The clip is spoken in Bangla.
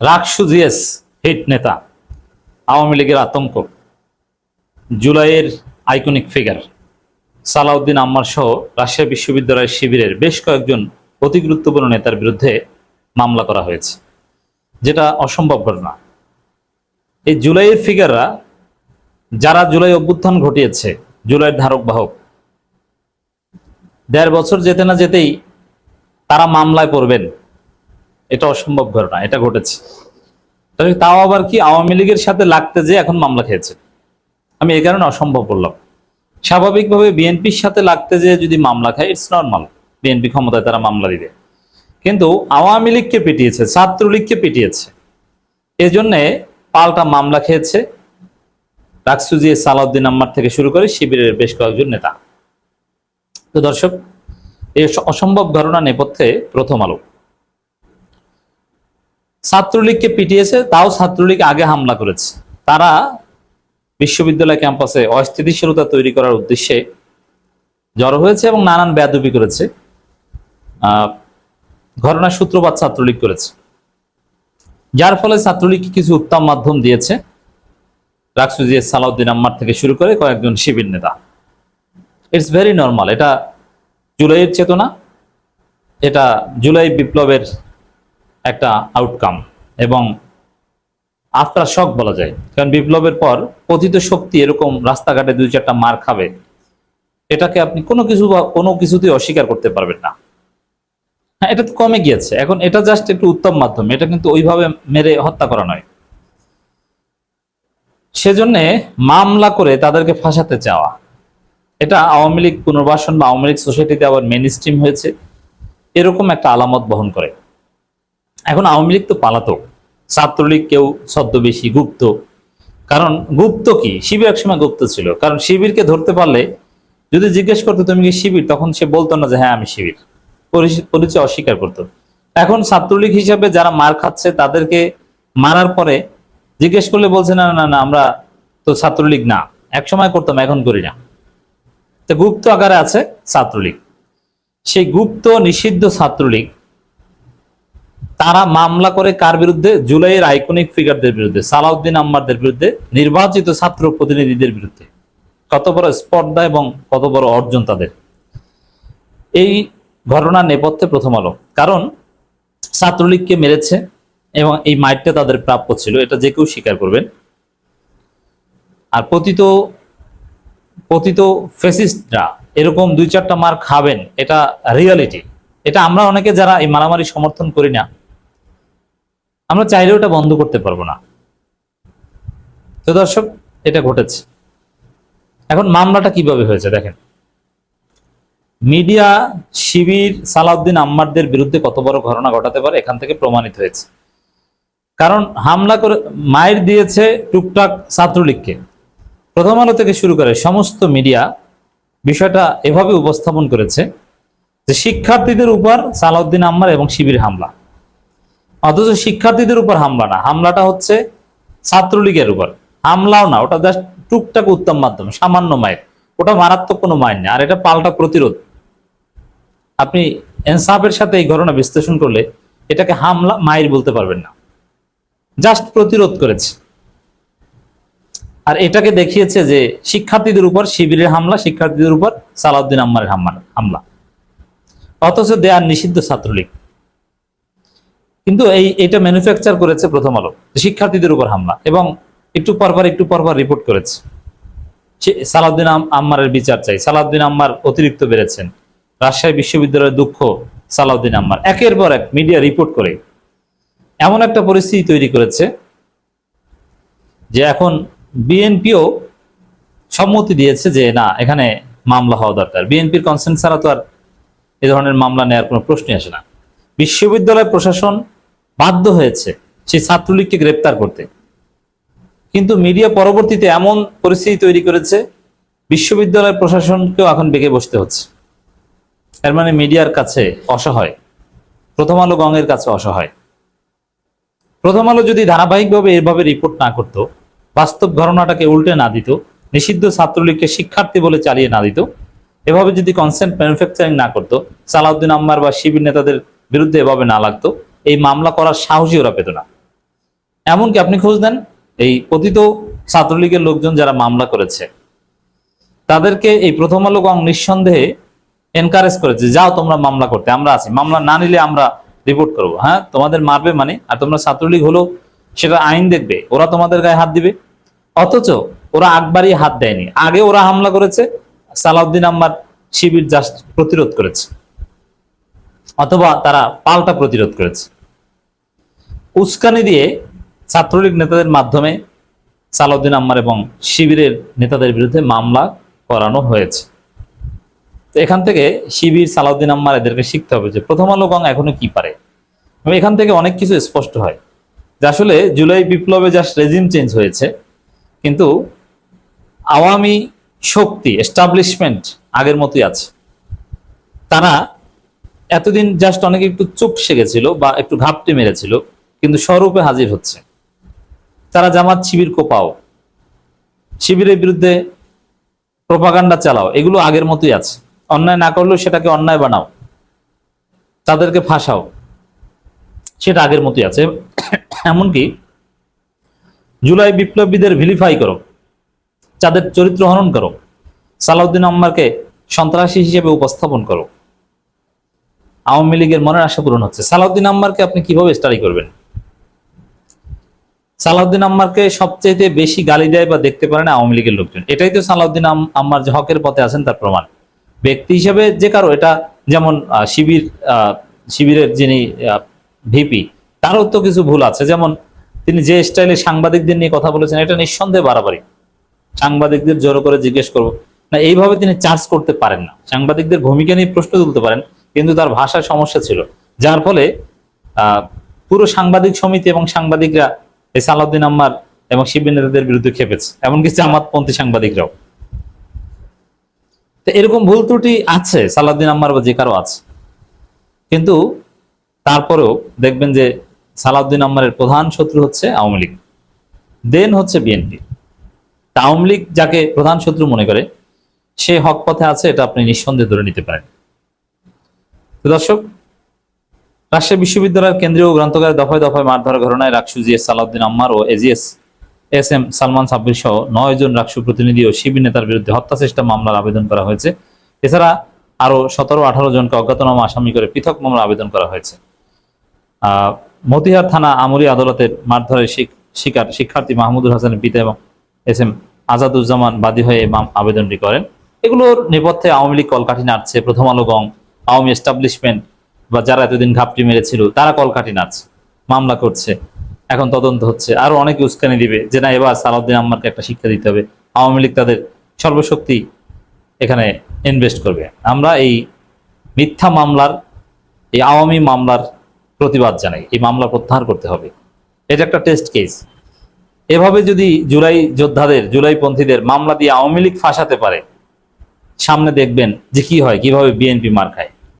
রাকসু জিএস হিট নেতা, আওয়ামী লীগের আতঙ্ক, জুলাইয়ের আইকনিক ফিগার সালাউদ্দিন আম্মার সহ রাজশাহী বিশ্ববিদ্যালয়ের শিবিরের বেশ কয়েকজন অতি গুরুত্বপূর্ণ নেতার বিরুদ্ধে মামলা করা হয়েছে, যেটা অসম্ভব ঘটনা। এই জুলাইয়ের ফিগাররা যারা জুলাই অভ্যুত্থান ঘটিয়েছে, জুলাইয়ের ধারক বাহক, 1.5 বছর যেতে না যেতেই তারা মামলায় পড়বেন, এটা অসম্ভব ঘটনা, এটা ঘটেছে। তাও আবার কি আওয়ামী লীগের সাথে লাগতে যে এখন মামলা খেয়েছে। আমি এই কারণে অসম্ভব বললাম। স্বাভাবিকভাবে বিএনপির সাথে লাগতে যে যদি মামলা খায়, ইটস নর্মাল, বিএনপি ক্ষমতায় তারা মামলা দিবে। কিন্তু আওয়ামী লীগকে পিটিয়েছে, ছাত্রলীগকে পিটিয়েছে, এজন্যে পাল্টা মামলা খেয়েছে রাকসু জিএস, সালাউদ্দিন আম্মার থেকে শুরু করে শিবিরের বেশ কয়েকজন নেতা। তো দর্শক, এই অসম্ভব ঘটনা নেপথ্যে প্রথম আলো। ছাত্রলীগকে পিটিয়েছে, তাও ছাত্রলীগ আগে হামলা করেছে। তারা বিশ্ববিদ্যালয় ক্যাম্পাসে অস্থিতিশীলতা তৈরি করার উদ্দেশ্যে জড়ো হয়েছে এবং নানান বেয়াদবি করেছে। ঘটনার সূত্রপাত ছাত্রলীগ করেছে, যার ফলে ছাত্রলীগ কিছু উত্তম মাধ্যম দিয়েছে রাকসু জিএস, সালাউদ্দিন আম্মার থেকে শুরু করে কয়েকজন শিবির নেতা। It's very normal. এটা জুলাইয়ের চেতনা, এটা জুলাই বিপ্লবের একটা আউটকাম এবং আফটার শক বলা যায়। কারণ বিপ্লবের পর পতিত শক্তি এরকম রাস্তাঘাটে 2-4টা মার খাবে, এটাকে আপনি কোনো কিছুতেই অস্বীকার করতে পারবেন না। হ্যাঁ, এটা তো কমে গিয়েছে, এখন এটা জাস্ট একটু উত্তম মাধ্যম, এটা কিন্তু ওইভাবে মেরে হত্যা করা নয়। সেজন্য মামলা করে তাদেরকে ফাঁসাতে চাওয়া, এটা আওয়ামী লীগ পুনর্বাসন বা আওয়ামী লীগ সোসাইটিতে আবার মেইন স্ট্রিম হয়েছে, এরকম একটা আলামত বহন করে। এখন আওয়ামী লীগ তো পালাতক, ছাত্রলীগ কেউ ছদ্মবেশী, গুপ্ত। কারণ গুপ্ত কি, শিবির একসময় গুপ্ত ছিল। কারণ শিবিরকে ধরতে পারলে যদি জিজ্ঞেস করতো তুমি কি শিবির, তখন সে বলতো না যে হ্যাঁ আমি শিবির, পরিচয় অস্বীকার করতো। এখন ছাত্রলীগ হিসাবে যারা মার খাচ্ছে তাদেরকে মারার পরে জিজ্ঞেস করলে বলছে না না না, আমরা তো ছাত্রলীগ না, এক সময় করতাম এখন করি না। তো গুপ্ত আকারে আছে ছাত্রলীগ। সেই গুপ্ত নিষিদ্ধ ছাত্রলীগ তারা মামলা করে কার বিরুদ্ধে? জুলাইয়ের আইকনিক ফিগারদের বিরুদ্ধে, সালাউদ্দিন আম্মারদের বিরুদ্ধে, নির্বাচিত ছাত্র প্রতিনিধিদের বিরুদ্ধে। কত বড় স্পর্ধা এবং কত বড় অর্জন তাদের। এই ঘটনার নেপথ্যে প্রথম আলো। কারণ ছাত্রলীগকে মেরেছে এবং এই মাইরটা তাদের প্রাপ্য ছিল, এটা যে কেউ স্বীকার করবেন। আর পতিত ফ্যাসিস্টরা এরকম 2-4টা মার খাবেন, এটা রিয়ালিটি। এটা আমরা অনেকে যারা এই মারামারি সমর্থন করি না, আমরা চাইলেও এটা বন্ধ করতে পারবো না। তো দর্শক, এটা ঘটেছে। এখন মামলাটা কিভাবে হয়েছে দেখেন। মিডিয়া শিবির, সালাউদ্দিন আম্মারদের বিরুদ্ধে কত বড় ঘটনা ঘটাতে পারে এখান থেকে প্রমাণিত হয়েছে। কারণ হামলা করে মাইর দিয়েছে টুকটাক ছাত্রলীগকে। প্রথম আলো থেকে শুরু করে সমস্ত মিডিয়া বিষয়টা এভাবে উপস্থাপন করেছে যে শিক্ষার্থীদের উপর সালাউদ্দিন আম্মার এবং শিবির হামলা, অথচ শিক্ষার্থীদের উপর হামলা না, হামলাটা হচ্ছে ছাত্রলীগের উপর। হামলাও না, ওটা জাস্ট টুকটাক উত্তম মাধ্যম, সামান্য মায়ের, ওটা মারাত্মক কোনো মায়ের নেই। আর এটা পাল্টা প্রতিরোধ। আপনি ইনসাফের সাথে এই ঘটনা বিশ্লেষণ করলে এটাকে হামলা, মায়ের বলতে পারবেন না, জাস্ট প্রতিরোধ করেছে। আর এটাকে দেখিয়েছে যে শিক্ষার্থীদের উপর শিবিরের হামলা, শিক্ষার্থীদের উপর সালাউদ্দিন আম্মারের হামলা, অথচ দেয়ার নিষিদ্ধ ছাত্রলীগ। কিন্তু এটা ম্যানুফ্যাকচার করেছে প্রথম আলো, শিক্ষার্থীদের উপর হামলা, এবং একটু পরপর রিপোর্ট করেছে সালাউদ্দিন আম্মারের বিচার চাই, সালাউদ্দিন আম্মার অতিরিক্ত বেড়েছেন, রাজশাহী বিশ্ববিদ্যালয়ের দুঃখ সালাউদ্দিন আম্মার, একের পর এক মিডিয়া রিপোর্ট করে এমন একটা পরিস্থিতি তৈরি করেছে যে এখন বিএনপিও সম্মতি দিয়েছে যে না, এখানে মামলা হওয়া দরকার। বিএনপির কনসেন্ট ছাড়া তো আর এ ধরনের মামলা নেওয়ার কোনো প্রশ্নই আসে না। বিশ্ববিদ্যালয় প্রশাসন বাধ্য হয়েছে সেই ছাত্রলীগকে গ্রেপ্তার করতে, কিন্তু মিডিয়া পরবর্তীতে এমন পরিস্থিতি তৈরি করেছে বিশ্ববিদ্যালয় প্রশাসনকেও এখন বেঁকে বসতে হচ্ছে। এর মানে মিডিয়ার কাছে অসহায়, প্রথম আলো গঙের কাছে অসহায়। প্রথম আলো যদি ধারাবাহিকভাবে এভাবে রিপোর্ট না করত, বাস্তব ঘটনাটাকে উল্টে না দিত, নিষিদ্ধ ছাত্রলীগকে শিক্ষার্থী বলে চালিয়ে না দিত, এভাবে যদি কনসেন্ট ম্যানুফ্যাকচারিং না করতো, সালাউদ্দিন আম্মার বা শিবির নেতাদের বিরুদ্ধে এভাবে না লাগতো, এই মামলা করার সাহসই ওরা পেত না। এমনকি আপনি খোঁজ নেন এই পতিত ছাত্রলীগের লোকজন যারা মামলা করেছে তাদেরকে এই প্রথম আলো গং নিঃসন্দেহে এনকারেজ করেছে, যাও তোমরা মামলা করতে, আমরা আছি, মামলা না নিলে আমরা রিপোর্ট করবো, হ্যাঁ তোমাদের মারবে মানে, আর তোমরা ছাত্রলীগ হলো সেটা আইন দেখবে, ওরা তোমাদের গায়ে হাত দিবে। অথচ ওরা আগবারই হাত দেয়নি, আগে ওরা হামলা করেছে, সালাউদ্দিন আম্মার শিবির জাস্ট প্রতিরোধ করেছে, অথবা তারা পাল্টা প্রতিরোধ করেছে। উস্কানি দিয়ে ছাত্রলীগ নেতাদের মাধ্যমে সালাউদ্দিন আম্মার এবং শিবিরের নেতাদের বিরুদ্ধে মামলা করানো হয়েছে। তো এখান থেকে শিবির, সালাউদ্দিন আম্মার এদেরকে শিখতে হবে যে প্রথম আলো গং এখনো কি পারে। এবং এখান থেকে অনেক কিছু স্পষ্ট হয় যে আসলে জুলাই বিপ্লবে জাস্ট রেজিম চেঞ্জ হয়েছে, কিন্তু আওয়ামী শক্তি, এস্টাবলিশমেন্ট আগের মতোই আছে। তারা এতদিন জাস্ট অনেকে একটু চুপসে গেছিল বা একটু ঘাপটি মেরেছিল, কিন্তু স্বরূপে হাজির হচ্ছে। তারা জামাত শিবির কোপাও, শিবিরের বিরুদ্ধে প্রোপাগান্ডা চালাও, এগুলো আগের মতোই আছে। অন্যায় না করলেও সেটাকে অন্যায় বানাও, তাদেরকে ফাঁসাও, সেটা আগের মতোই আছে। এমনকি জুলাই বিপ্লবীদের ভিলিফাই করো, তাদের চরিত্র হনন করো, সালাউদ্দিন আম্মারকে সন্ত্রাসী হিসেবে উপস্থাপন করো। আওয়ামী লীগের মনের আশা পূরণ হচ্ছে। সালাউদ্দিন আম্মারকে আপনি কিভাবে স্টাডি করবেন? সালাউদ্দিন আম্মারকে সবচেয়ে বেশি গালি দেয় বা দেখতে পারে না আওয়ামী লীগের লোকজন। এটাই তো সালাউদ্দিন আম্মার যে হকের পথে আছেন তার প্রমাণ। ব্যক্তি হিসেবে যে কারো, এটা যেমন শিবিরের যিনি ভিপি, তারও তো কিছু ভুল আছে। যেমন তিনি যে স্টাইলে সাংবাদিকদের নিয়ে কথা বলেছেন, এটা নিঃসন্দেহে বাড়াবাড়ি। সাংবাদিকদের জোর করে জিজ্ঞেস করবো না, এইভাবে তিনি চার্জ করতে পারেন না। সাংবাদিকদের ভূমিকা নিয়ে প্রশ্ন তুলতে পারেন, কিন্তু তার ভাষার সমস্যা ছিল, যার ফলে পুরো সাংবাদিক সমিতি এবং সাংবাদিকরা এই সালাউদ্দিন আম্মার এবং শিবির নেতাদের বিরুদ্ধে খেপেছে, এমনকি জামাতপন্থী সাংবাদিকরাও। তো এরকম ভুল ত্রুটি আছে সালাউদ্দিন আম্মার বা যে কারো আছে, কিন্তু তারপরেও দেখবেন যে সালাউদ্দিন আম্মারের প্রধান শত্রু হচ্ছে আওয়ামী লীগ, দেন হচ্ছে বিএনপি। আওয়ামী লীগ যাকে প্রধান শত্রু মনে করে সে হক পথে আছে, এটা আপনি নিঃসন্দেহে ধরে নিতে পারেন। দর্শক, রাজশাহী বিশ্ববিদ্যালয়ের কেন্দ্রীয় গ্রন্থাগারে দফায় দফায় মারধরের ঘটনায় রাকসু জিএস সালাউদ্দিন আম্মার ও AGS S M Salman Sabbir সহ 9 জন রাকসু প্রতিনিধি ও শিবির নেতার বিরুদ্ধে হত্যা চেষ্টা মামলার আবেদন করা হয়েছে। এছাড়া আরো 17-18 জনকে অজ্ঞাতনামা আসামি করে পৃথক মামলা আবেদন করা হয়েছে। মতিহার থানা আমুরি আদালতের মারধরের শিকার শিক্ষার্থী মাহমুদুল হাসানের পিতা এবং এস এম আজাদুজ্জামান বাদী হয়ে আবেদনটি করেন। এগুলোর নেপথ্যে আওয়ামী লীগ কলকাঠি নাড়ছে, প্রথম আলো গং, আওয়ামী এস্টাবলিশমেন্ট বা যারা এতদিন ঘাপটি মেরেছিল তারা কলকাঠি নাড়ছে, মামলা করছে, এখন তদন্ত হচ্ছে। আরো অনেকে উস্কানি দিবে যে না, এবার সালাউদ্দিন আম্মারকে একটা শিক্ষা দিতে হবে, আওয়ামী লীগ তাদের সর্বশক্তি এখানে ইনভেস্ট করবে। আমরা এই মিথ্যা মামলার, এই আওয়ামী মামলার প্রতিবাদ জানাই। এই মামলা প্রত্যাহার করতে হবে, এটা একটা টেস্ট কেস। এভাবে যদি জুলাই যোদ্ধাদের, জুলাই পন্থীদের মামলা দিয়ে আওয়ামী লীগ ফাঁসাতে পারে, সামনে দেখবেন যে কি হয়, কিভাবে বিএনপি মার খায়।